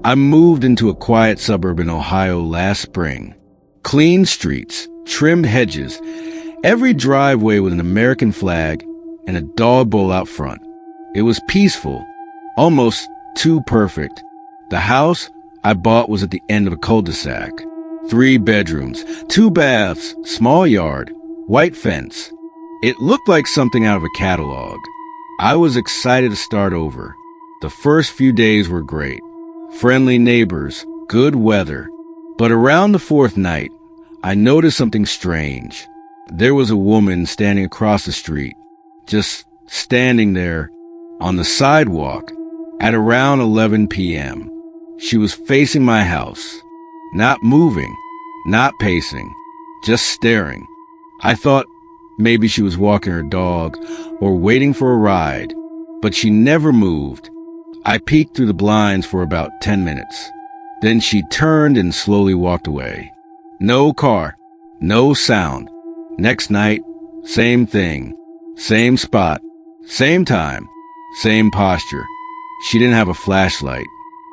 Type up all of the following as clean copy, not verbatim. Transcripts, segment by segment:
I moved into a quiet suburb in Ohio last spring. Clean streets, trimmed hedges, every driveway with an American flag, and a dog bowl out front. It was peaceful, almost too perfect. The house I bought was at the end of a cul-de-sac. 3 bedrooms, 2 baths, small yard, white fence. It looked like something out of a catalog. I was excited to start over. The first few days were great. Friendly neighbors, good weather. But around the 4th night, I noticed something strange. There was a woman standing across the street, just standing there on the sidewalk at around 11 p.m. She was facing my house, not moving, not pacing, just staring. I thought maybe she was walking her dog or waiting for a ride, but she never moved. I peeked through the blinds for about 10 minutes. Then she turned and slowly walked away. No car, no sound. Next night, same thing, same spot, same time, same posture. She didn't have a flashlight,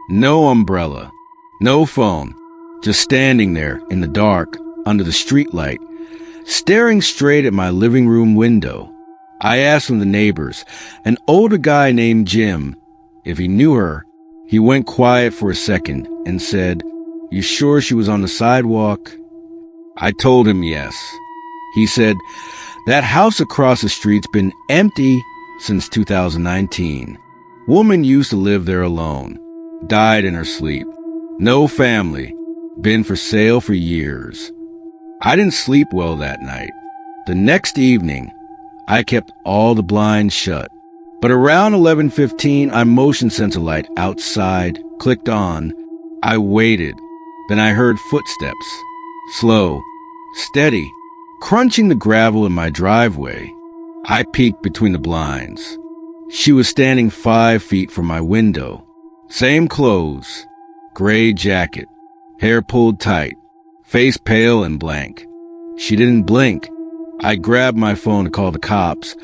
no umbrella, no phone, just standing there in the dark under the streetlight, staring straight at my living room window. I asked one of the neighbors, an older guy named Jim, if he knew her. He went quiet for a second and said, "You sure she was on the sidewalk?" I told him yes. He said, "That house across the street's been empty since 2019. Woman used to live there alone. Died in her sleep. No family. Been for sale for years." I didn't sleep well that night. The next evening, I kept all the blinds shut. But around 11:15, I motion sensor light outside clicked on. I waited. Then I heard footsteps. Slow, steady, crunching the gravel in my driveway. I peeked between the blinds. She was standing 5 feet from my window. Same clothes, gray jacket, hair pulled tight, face pale and blank. She didn't blink. I grabbed my phone to call the cops,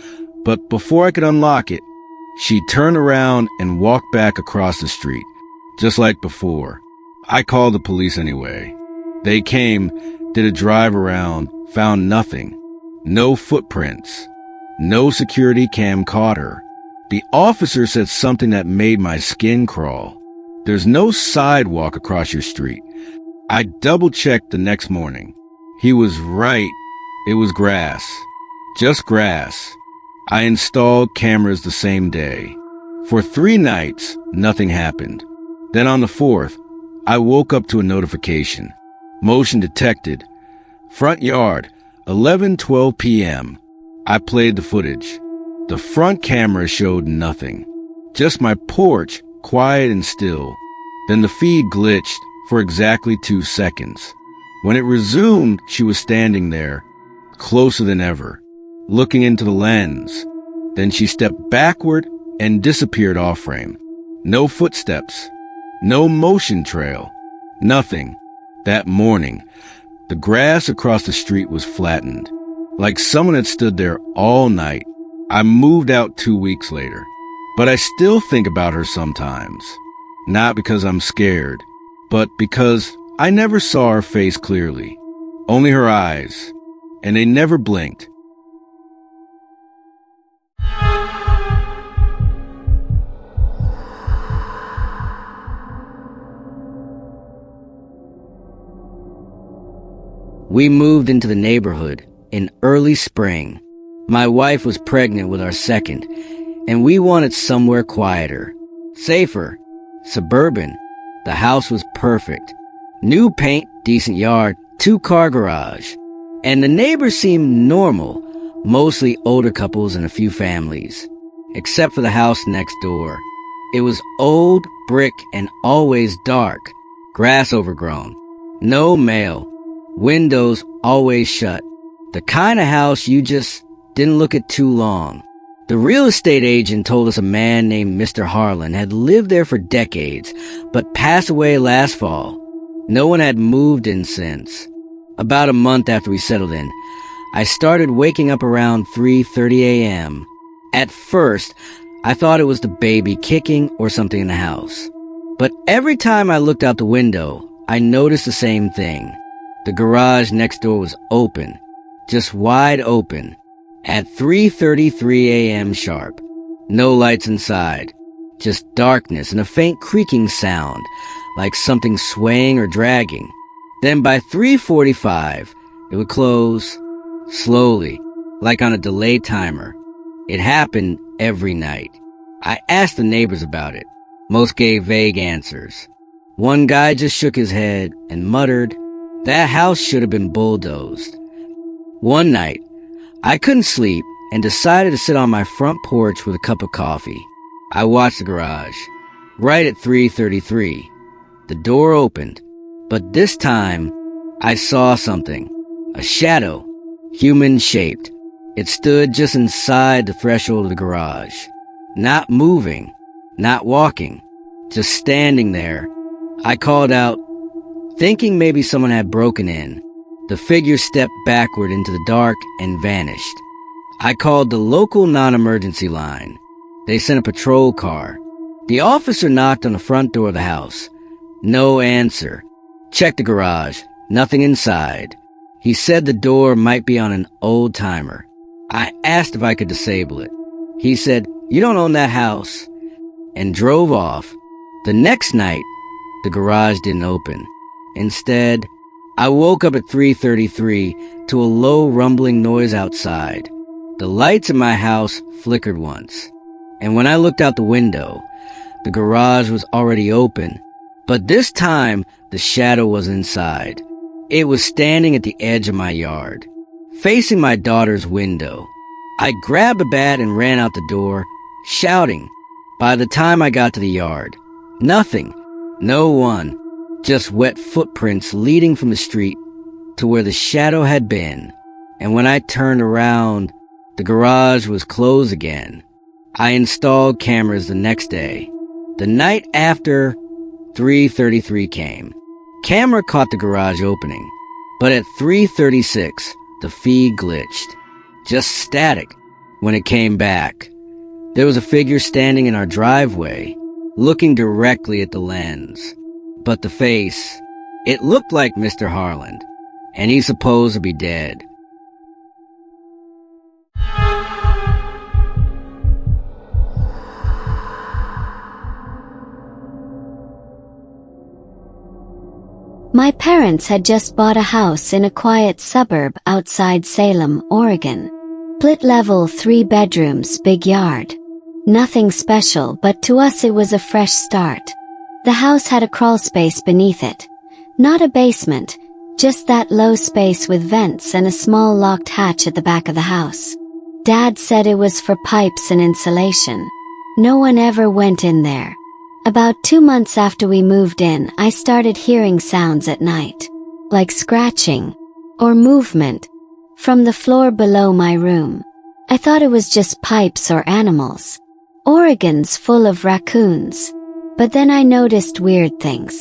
but before I could unlock it, she turned around and walked back across the street, just like before. I called the police anyway. They came, did a drive around, found nothing. No footprints. No security cam caught her. The officer said something that made my skin crawl. There's no sidewalk across your street. I double-checked the next morning. He was right. It was grass. Just grass. I installed cameras the same day. For 3 nights, nothing happened. Then on the 4th, I woke up to a notification. Motion detected. Front yard, 11:12 p.m. I played the footage. The front camera showed nothing. Just my porch, quiet and still. Then the feed glitched for exactly 2 seconds. When it resumed, she was standing there, closer than ever, looking into the lens. Then she stepped backward and disappeared off frame. No footsteps. No motion trail. Nothing. That morning, the grass across the street was flattened, like someone had stood there all night. I moved out 2 weeks later, but I still think about her sometimes. Not because I'm scared, but because I never saw her face clearly. Only her eyes, and they never blinked. We moved into the neighborhood in early spring. My wife was pregnant with our second, and we wanted somewhere quieter, safer. Suburban. The house was perfect. New paint, decent yard, 2-car garage. And the neighbors seemed normal, mostly older couples and a few families, except for the house next door. It was old, brick, and always dark, grass overgrown. No mail. Windows always shut. The kind of house you just didn't look at too long. The real estate agent told us a man named Mr. Harlan had lived there for decades, but passed away last fall. No one had moved in since. About a month after we settled in, I started waking up around 3:30 a.m. At first, I thought it was the baby kicking or something in the house. But every time I looked out the window, I noticed the same thing. The garage next door was open, just wide open, at 3:33 a.m. sharp. No lights inside, just darkness and a faint creaking sound, like something swaying or dragging. Then by 3:45, it would close, slowly, like on a delay timer. It happened every night. I asked the neighbors about it. Most gave vague answers. One guy just shook his head and muttered, "That house should have been bulldozed." One night, I couldn't sleep and decided to sit on my front porch with a cup of coffee. I watched the garage. Right at 3:33, the door opened, but this time, I saw something. A shadow, human-shaped. It stood just inside the threshold of the garage. Not moving, not walking, just standing there. I called out, thinking maybe someone had broken in. The figure stepped backward into the dark and vanished. I called the local non-emergency line. They sent a patrol car. The officer knocked on the front door of the house. No answer. Checked the garage. Nothing inside. He said the door might be on an old timer. I asked if I could disable it. He said, "You don't own that house," and drove off. The next night, the garage didn't open. Instead, I woke up at 3:33 to a low rumbling noise outside. The lights in my house flickered once, and when I looked out the window, the garage was already open, but this time the shadow was inside. It was standing at the edge of my yard, facing my daughter's window. I grabbed a bat and ran out the door, shouting. By the time I got to the yard, nothing, no one, just wet footprints leading from the street to where the shadow had been. And when I turned around, the garage was closed again. I installed cameras the next day. The night after 3:33 came, camera caught the garage opening, but at 3:36, the feed glitched. Just static. When it came back, there was a figure standing in our driveway, looking directly at the lens. But the face, it looked like Mr. Harland, and he's supposed to be dead. My parents had just bought a house in a quiet suburb outside Salem, Oregon. Split level, 3 bedrooms, big yard. Nothing special, but to us it was a fresh start. The house had a crawl space beneath it. Not a basement, just that low space with vents and a small locked hatch at the back of the house. Dad said it was for pipes and insulation. No one ever went in there. About 2 months after we moved in, I started hearing sounds at night, like scratching or movement from the floor below my room. I thought it was just pipes or animals. Oregon's full of raccoons. But then I noticed weird things.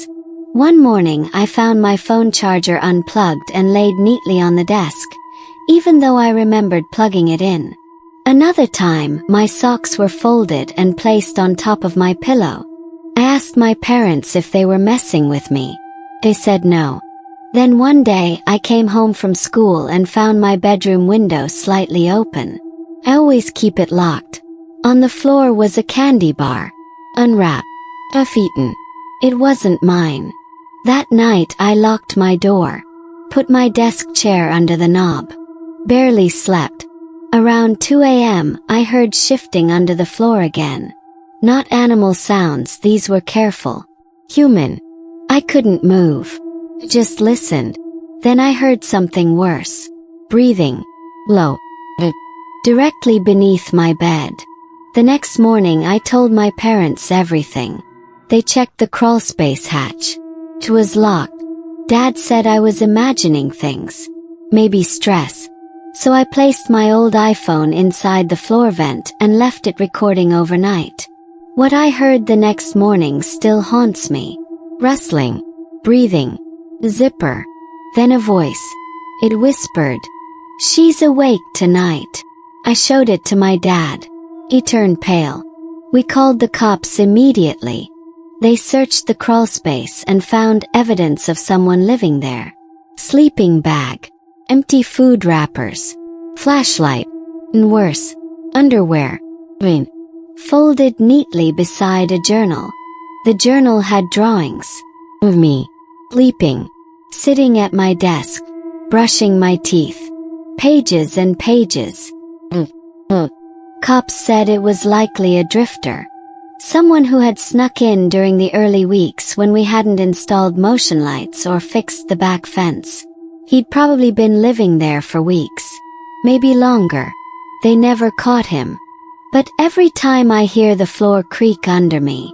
One morning I found my phone charger unplugged and laid neatly on the desk, even though I remembered plugging it in. Another time, my socks were folded and placed on top of my pillow. I asked my parents if they were messing with me. They said no. Then one day, I came home from school and found my bedroom window slightly open. I always keep it locked. On the floor was a candy bar. Unwrapped. Half-eaten. It wasn't mine. That night I locked my door. Put my desk chair under the knob. Barely slept. Around 2 a.m., I heard shifting under the floor again. Not animal sounds, these were careful. Human. I couldn't move. I just listened. Then I heard something worse. Breathing. Low. Directly beneath my bed. The next morning I told my parents everything. They checked the crawlspace hatch. It was locked. Dad said I was imagining things. Maybe stress. So I placed my old iPhone inside the floor vent and left it recording overnight. What I heard the next morning still haunts me. Rustling. Breathing. Zipper. Then a voice. It whispered, "She's awake tonight." I showed it to my dad. He turned pale. We called the cops immediately. They searched the crawl space and found evidence of someone living there. Sleeping bag, empty food wrappers, flashlight, and worse, underwear, folded neatly beside a journal. The journal had drawings of me, sleeping, sitting at my desk, brushing my teeth. Pages and pages. Cops said it was likely a drifter. Someone who had snuck in during the early weeks when we hadn't installed motion lights or fixed the back fence. He'd probably been living there for weeks, maybe longer. They never caught him. But every time I hear the floor creak under me,